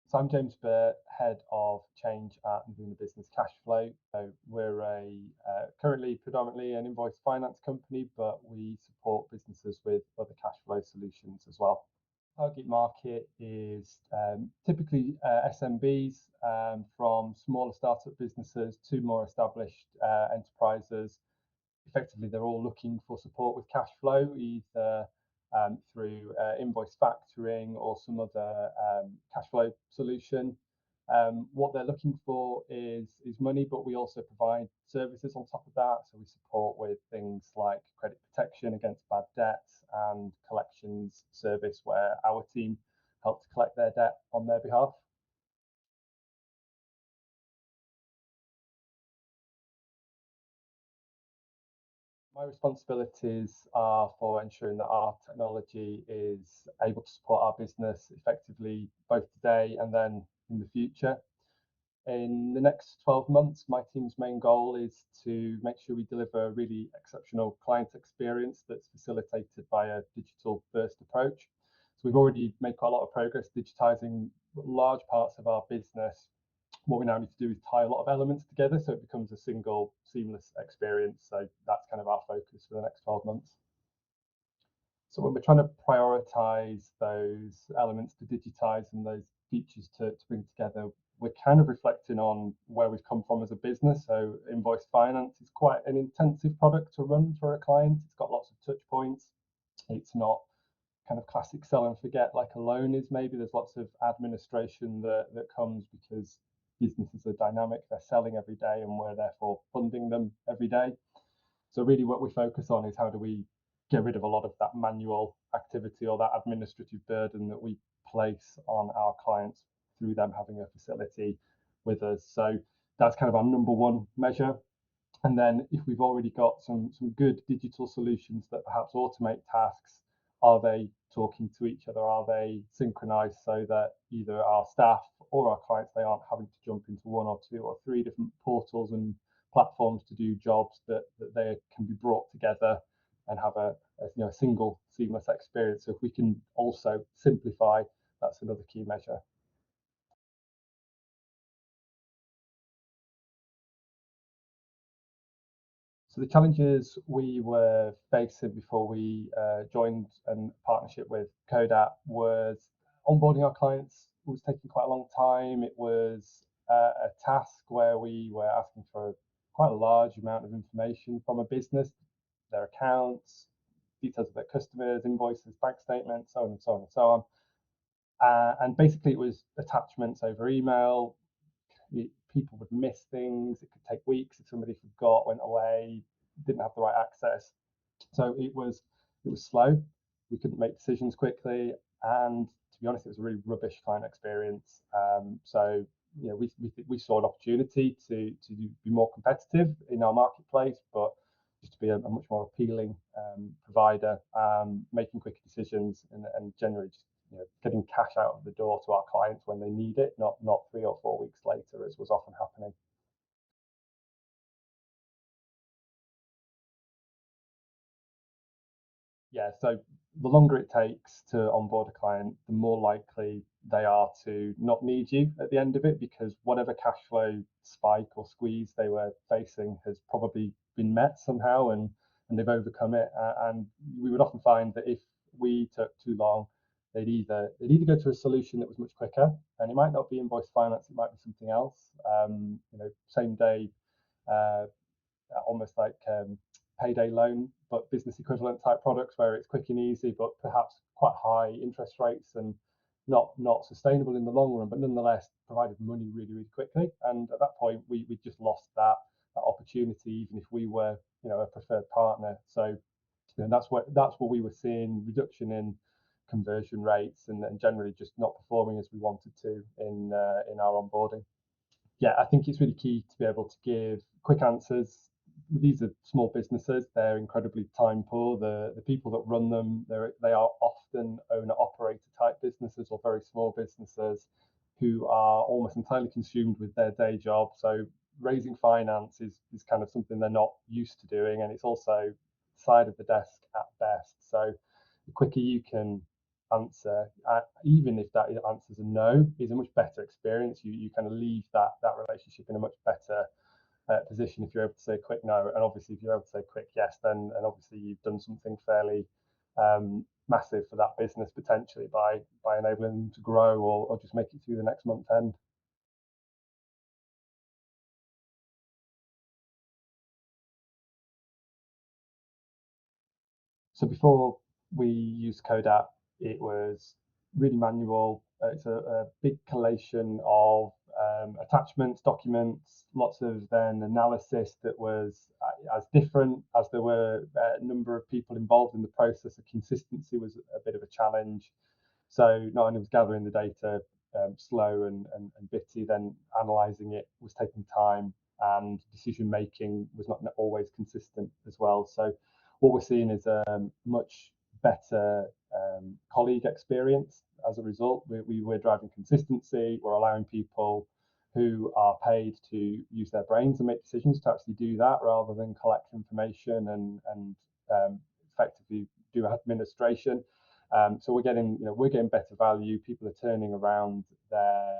So I'm James Burr, head of change at Novuna Business Cash Flow. So we're currently predominantly an invoice finance company, but we support businesses with other cash flow solutions as well. Target market is typically SMBs, from smaller startup businesses to more established enterprises. Effectively, they're all looking for support with cash flow, either through invoice factoring or some other cash flow solution. What they're looking for is money, but we also provide services on top of that. So we support with things like credit protection against bad debts and collections service, where our team help to collect their debt on their behalf. My responsibilities are for ensuring that our technology is able to support our business effectively both today and then in the future. In the next 12 months, my team's main goal is to make sure we deliver a really exceptional client experience that's facilitated by a digital first approach. So we've already made quite a lot of progress digitizing large parts of our business. What we now need to do is tie a lot of elements together so it becomes a single seamless experience. So that's kind of our focus for the next 12 months. So when we're trying to prioritize those elements to digitize and those features to bring together, we're kind of reflecting on where we've come from as a business. So invoice finance is quite an intensive product to run for a client. It's got lots of touch points. It's not kind of classic sell and forget like a loan is. Maybe there's lots of administration that comes because businesses are dynamic, they're selling every day, and we're therefore funding them every day. So really what we focus on is how do we get rid of a lot of that manual activity or that administrative burden that we place on our clients through them having a facility with us. So that's kind of our number one measure. And then if we've already got some good digital solutions that perhaps automate tasks, are they talking to each other? Are they synchronized so that either our staff or our clients, they aren't having to jump into one or two or three different portals and platforms to do jobs, that they can be brought together and have a single seamless experience. So if we can also simplify, that's another key measure. So the challenges we were facing before we joined a partnership with Codat was onboarding our clients was taking quite a long time. It was a task where we were asking for quite a large amount of information from a business, their accounts, details of their customers, invoices, bank statements, so on and so on and so on. And basically, it was attachments over email. People would miss things. It could take weeks if somebody forgot, went away, didn't have the right access. So it was slow. We couldn't make decisions quickly, and to be honest, it was a really rubbish client experience. So we saw an opportunity to be more competitive in our marketplace, but just to be a much more appealing provider, making quicker decisions, and generally just getting cash out of the door to our clients when they need it, not 3 or 4 weeks later, as was often happening. Yeah, so the longer it takes to onboard a client, the more likely they are to not need you at the end of it, because whatever cash flow spike or squeeze they were facing has probably been met somehow, and they've overcome it. And we would often find that if we took too long, they'd either go to a solution that was much quicker, and it might not be invoice finance, it might be something else. Same day, uh, almost like payday loan, but business equivalent type products where it's quick and easy, but perhaps quite high interest rates and not sustainable in the long run, but nonetheless provided money really, really quickly. And at that point, we just lost that opportunity, even if we were a preferred partner. So that's what we were seeing, reduction in conversion rates, and generally just not performing as we wanted to in our onboarding. Yeah, I think it's really key to be able to give quick answers. These are small businesses; they're incredibly time poor. The people that run them, they are often owner operator type businesses or very small businesses who are almost entirely consumed with their day job. So raising finance is kind of something they're not used to doing, and it's also side of the desk at best. So the quicker you can answer, even if that answer is a no, is a much better experience. You kind of leave that relationship in a much better position if you're able to say a quick no. And obviously, if you're able to say a quick yes, then and obviously you've done something fairly massive for that business potentially by enabling them to grow or just make it through the next month end. So before we used Codat, it was really manual. It's a big collation of attachments, documents, lots of then analysis that was as different as there were a number of people involved in the process. The consistency was a bit of a challenge. So not only was gathering the data slow and bitty, then analysing it was taking time, and decision making was not always consistent as well. So what we're seeing is a much better colleague experience as a result. We're driving consistency. We're allowing people who are paid to use their brains and make decisions to actually do that rather than collect information and effectively do administration. So we're getting better value. People are turning around their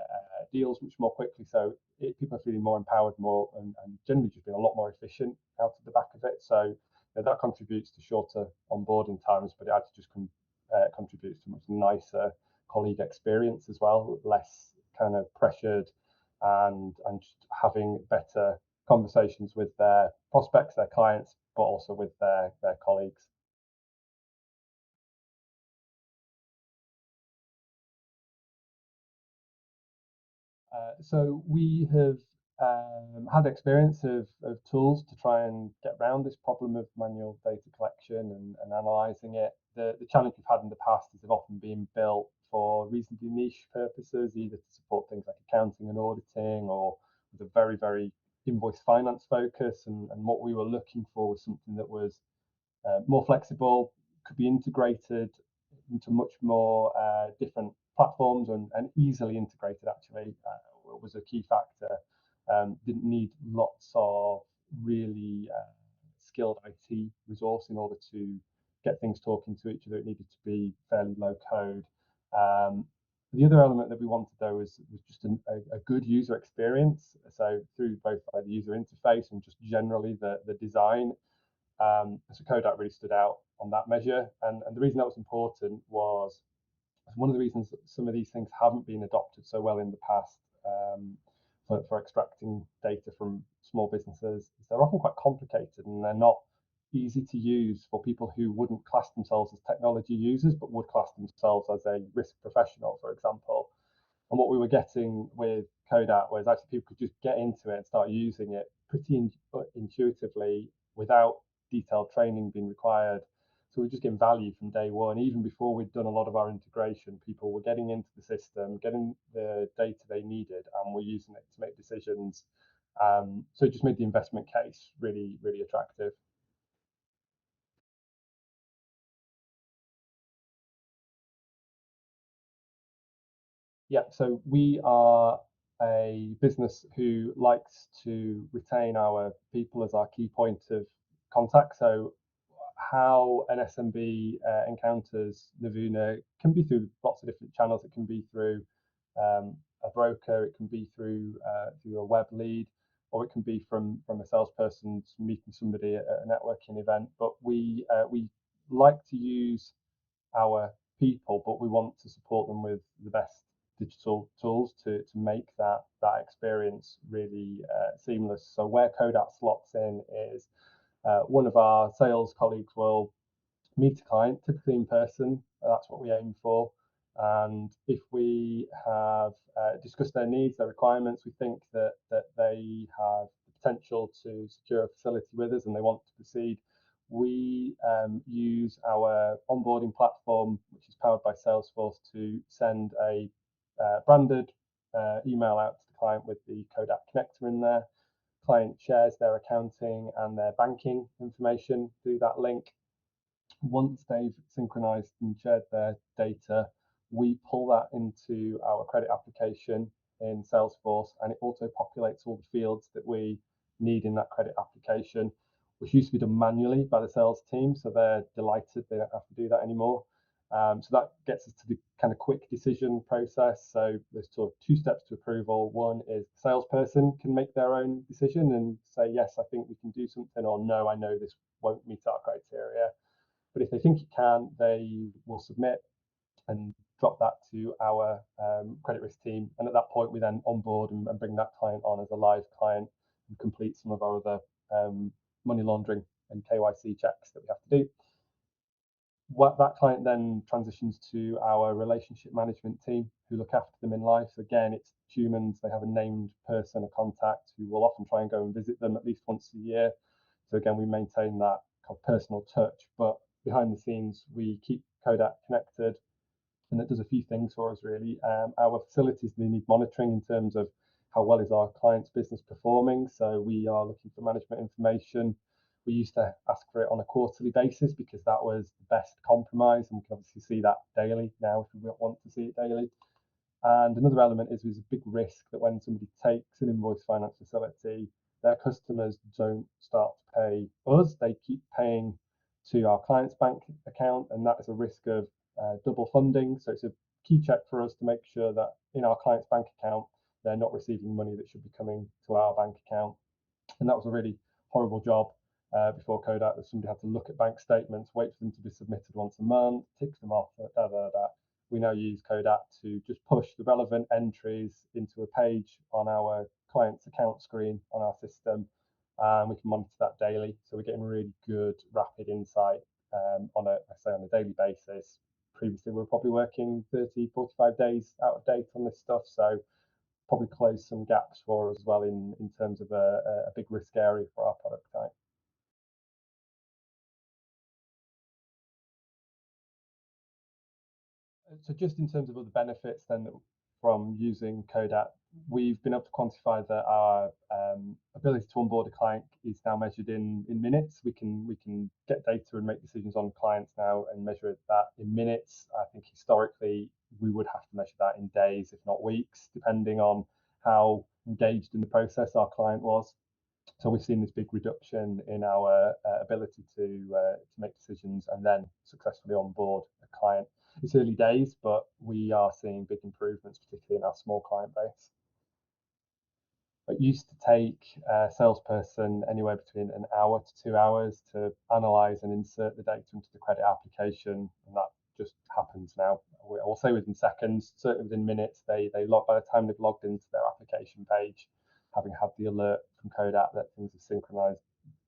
deals much more quickly. So people are feeling more empowered, more and generally just being a lot more efficient out of the back of it. So that contributes to shorter onboarding times, but it actually just contributes to a much nicer colleague experience as well, less kind of pressured and just having better conversations with their prospects, their clients, but also with their colleagues. So we have had experience of tools to try and get around this problem of manual data collection and analysing it. The challenge we've had in the past is they've often been built for reasonably niche purposes, either to support things like accounting and auditing or with a very invoice finance focus. And what we were looking for was something that was more flexible, could be integrated into much more different platforms and easily integrated actually was a key factor. Didn't need lots of really skilled IT resource in order to get things talking to each other. It needed to be fairly low code. The other element that we wanted though was just a good user experience. So through both the user interface and just generally the design, so Codat really stood out on that measure. And the reason that was important was one of the reasons that some of these things haven't been adopted so well in the past for extracting data from small businesses is they're often quite complicated and they're not easy to use for people who wouldn't class themselves as technology users but would class themselves as a risk professional, for example. And what we were getting with Codat was actually people could just get into it and start using it pretty intuitively without detailed training being required. So we're just getting value from day one. Even before we'd done a lot of our integration, people were getting into the system, getting the data they needed, and were using it to make decisions. So it just made the investment case really attractive. Yeah, so we are a business who likes to retain our people as our key point of contact. So how an SMB encounters Novuna can be through lots of different channels. It can be through a broker, it can be through a web lead, or it can be from a salesperson meeting somebody at a networking event. But we like to use our people, but we want to support them with the best digital tools to make that experience really seamless. So where Codat slots in is one of our sales colleagues will meet a client, typically in person. That's what we aim for. And if we have discussed their needs, their requirements, we think that they have the potential to secure a facility with us and they want to proceed, we use our onboarding platform, which is powered by Salesforce, to send a branded email out to the client with the Codat connector in there. Client shares their accounting and their banking information through that link. Once they've synchronized and shared their data, we pull that into our credit application in Salesforce, and it auto populates all the fields that we need in that credit application, which used to be done manually by the sales team. So they're delighted they don't have to do that anymore. So that gets us to the kind of quick decision process. So there's sort of two steps to approval. One is the salesperson can make their own decision and say, yes, I think we can do something, or no, I know this won't meet our criteria. But if they think it can, they will submit and drop that to our credit risk team. And at that point, we then onboard and bring that client on as a live client and complete some of our other money laundering and KYC checks that we have to do. What that client then transitions to our relationship management team who look after them in life. So again, it's humans. They have a named person, a contact who will often try and go and visit them at least once a year. So again, we maintain that kind of personal touch, but behind the scenes, we keep Codat connected, and it does a few things for us really. Our facilities, they need monitoring in terms of how well is our client's business performing. So we are looking for management information. We used to ask for it on a quarterly basis because that was the best compromise, and we can obviously see that daily now if we want to see it daily. And another element is there's a big risk that when somebody takes an invoice finance facility, their customers don't start to pay us. They keep paying to our client's bank account, and that is a risk of double funding. So it's a key check for us to make sure that in our client's bank account, they're not receiving money that should be coming to our bank account. And that was a really horrible job before Codat, that somebody had to look at bank statements, wait for them to be submitted once a month, tick them off, da, da, da. We now use Codat to just push the relevant entries into a page on our client's account screen on our system, and we can monitor that daily. So we're getting really good, rapid insight on a daily basis. Previously, we were probably working 30, 45 days out of date on this stuff. So probably close some gaps for us as well in terms of a big risk area for our product type. So just in terms of other benefits then from using Codat, we've been able to quantify that our ability to onboard a client is now measured in minutes. We can get data and make decisions on clients now and measure that in minutes. I think historically we would have to measure that in days, if not weeks, depending on how engaged in the process our client was. So we've seen this big reduction in our ability to make decisions and then successfully onboard a client. It's early days, but we are seeing big improvements, particularly in our small client base. It used to take a salesperson anywhere between an hour to 2 hours to analyze and insert the data into the credit application, and that just happens now. I'll say within seconds, certainly within minutes. They log by the time they've logged into their application page, having had the alert from Codat that things are synchronized,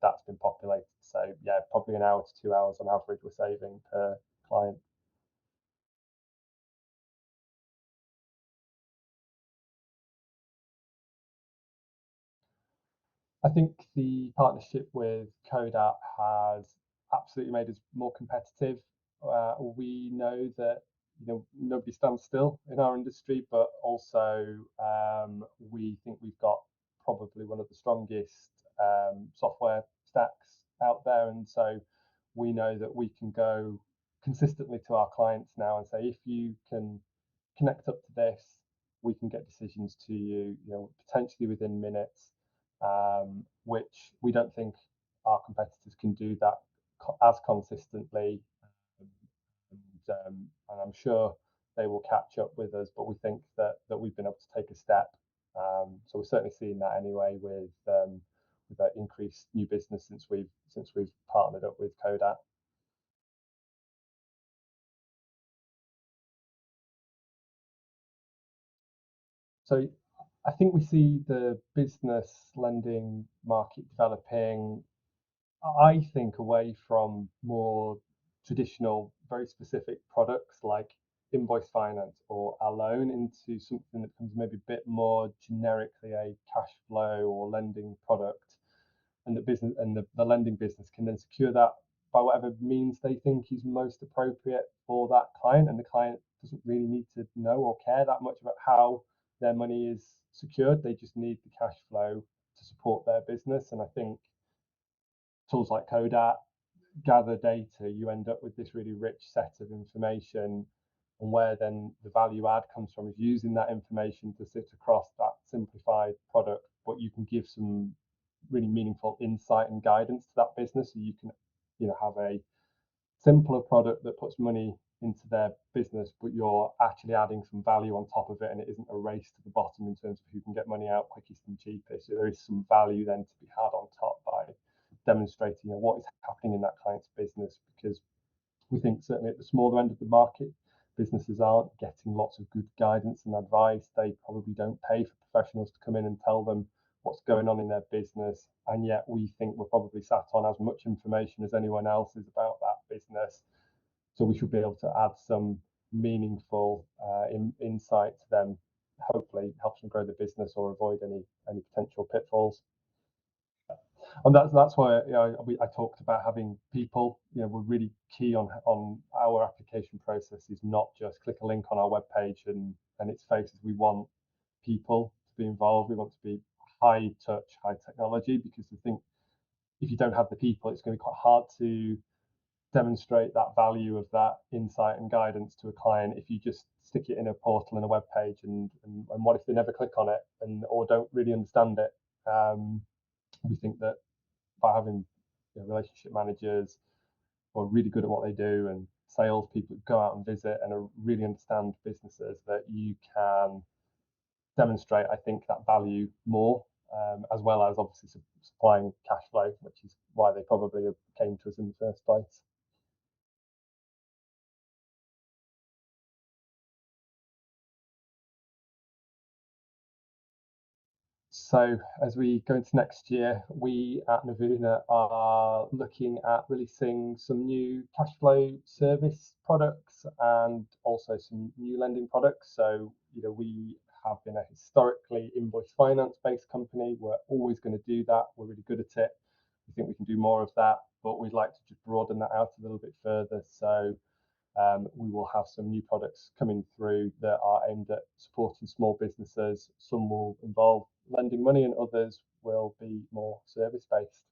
that's been populated. So yeah, probably an hour to 2 hours on average we're saving per client. I think the partnership with Codat has absolutely made us more competitive. We know that nobody stands still in our industry, but also we think we've got probably one of the strongest software stacks out there, and so we know that we can go consistently to our clients now and say, if you can connect up to this, we can get decisions to you, potentially within minutes, which we don't think our competitors can do that as consistently. And I'm sure they will catch up with us, but we think that we've been able to take a step. So we're certainly seeing that anyway with that increased new business since we've partnered up with Codat. So I think we see the business lending market developing, I think, away from more traditional, very specific products like invoice finance or a loan into something that becomes maybe a bit more generically a cash flow or lending product, and the business and the lending business can then secure that by whatever means they think is most appropriate for that client, and the client doesn't really need to know or care that much about how their money is secured. They just need the cash flow to support their business. And I think tools like Codat gather data, you end up with this really rich set of information. And where then the value add comes from is using that information to sit across that simplified product, but you can give some really meaningful insight and guidance to that business. So you can, have simpler product that puts money into their business, but you're actually adding some value on top of it, and it isn't a race to the bottom in terms of who can get money out quickest and cheapest. So there is some value then to be had on top by demonstrating, what is happening in that client's business, because we think certainly at the smaller end of the market, businesses aren't getting lots of good guidance and advice. They probably don't pay for professionals to come in and tell them what's going on in their business. And yet we think we're probably sat on as much information as anyone else is about that business. So we should be able to add some meaningful insight to them. Hopefully helps them grow the business or avoid any potential pitfalls. And that's why I talked about having people. We're really key on our application process is not just click a link on our webpage and its faces. We want people to be involved. We want to be high touch, high technology, because I think if you don't have the people, it's going to be quite hard to demonstrate that value of that insight and guidance to a client if you just stick it in a portal and a web page, and what if they never click on it or don't really understand it. We think that by having relationship managers who are really good at what they do and salespeople who go out and visit and really understand businesses, that you can demonstrate, I think, that value more, as well as obviously supplying cash flow, which is why they probably came to us in the first place. So as we go into next year, we at Novuna are looking at releasing some new cash flow service products and also some new lending products. So, we have been a historically invoice finance based company. We're always going to do that. We're really good at it. We think we can do more of that, but we'd like to just broaden that out a little bit further. So we will have some new products coming through that are aimed at supporting small businesses. Some will involve lending money and others will be more service based.